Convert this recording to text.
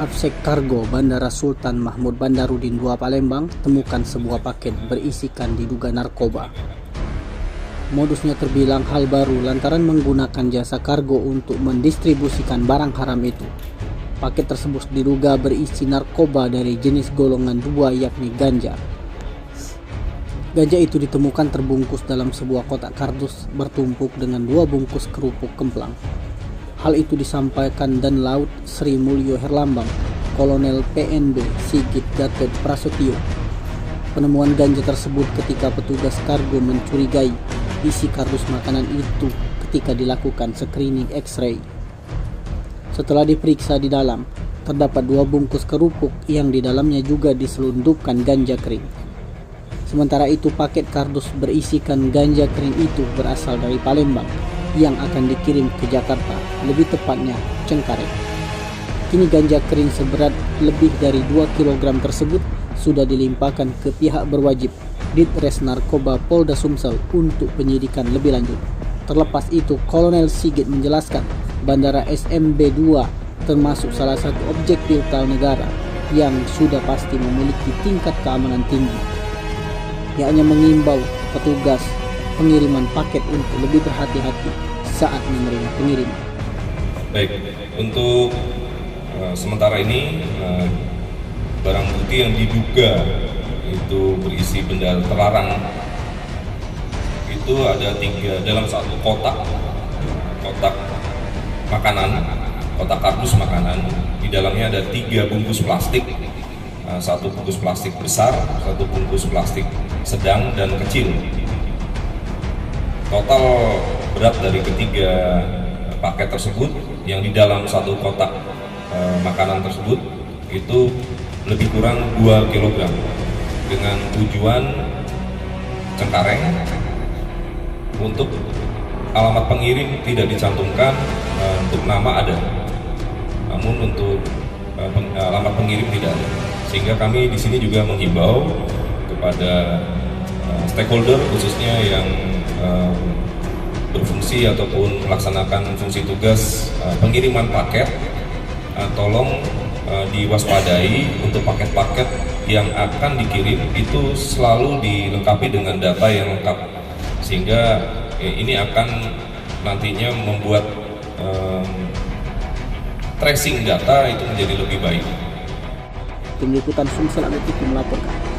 Arfsek Kargo Bandara Sultan Mahmud Bandarudin II Palembang temukan sebuah paket berisikan diduga narkoba. Modusnya terbilang hal baru lantaran menggunakan jasa kargo untuk mendistribusikan barang haram itu. Paket tersebut diduga berisi narkoba dari jenis golongan 2 yakni ganja. Ganja itu ditemukan terbungkus dalam sebuah kotak kardus bertumpuk dengan 2 bungkus kerupuk kemplang. Hal itu disampaikan Dan Laut Sri Mulyo Herlambang, Kolonel PNB Sigit Gatot Prasetyo. Penemuan ganja tersebut ketika petugas kargo mencurigai isi kardus makanan itu ketika dilakukan screening X-ray. Setelah diperiksa di dalam, terdapat 2 bungkus kerupuk yang di dalamnya juga diselundupkan ganja kering. Sementara itu paket kardus berisikan ganja kering itu berasal dari Palembang yang akan dikirim ke Jakarta, lebih tepatnya Cengkareng. Kini ganja kering seberat lebih dari 2 kg tersebut sudah dilimpahkan ke pihak berwajib Ditres Narkoba Polda Sumsel untuk penyidikan lebih lanjut. Terlepas itu, Kolonel Sigit menjelaskan Bandara SMB 2 termasuk salah satu objek vital negara yang sudah pasti memiliki tingkat keamanan tinggi. Ia hanya mengimbau petugas pengiriman paket untuk lebih berhati-hati saat menerima pengiriman. Baik, untuk sementara ini barang bukti yang diduga itu berisi benda terlarang itu ada 3 dalam satu kotak makanan, kotak kardus makanan. Di dalamnya ada 3 bungkus plastik, 1 bungkus plastik besar, 1 bungkus plastik sedang dan kecil. Total berat dari ketiga paket tersebut yang di dalam satu kotak makanan tersebut itu lebih kurang 2 kg dengan tujuan Cengkareng. Untuk alamat pengirim tidak dicantumkan, untuk nama ada, namun untuk alamat pengirim tidak ada. Sehingga kami di sini juga menghimbau kepada stakeholder khususnya yang berfungsi ataupun melaksanakan fungsi tugas pengiriman paket, tolong diwaspadai untuk paket-paket yang akan dikirim itu selalu dilengkapi dengan data yang lengkap, sehingga ini akan nantinya membuat tracing data itu menjadi lebih baik. Tim Liputan Sumsel Agri melaporkan.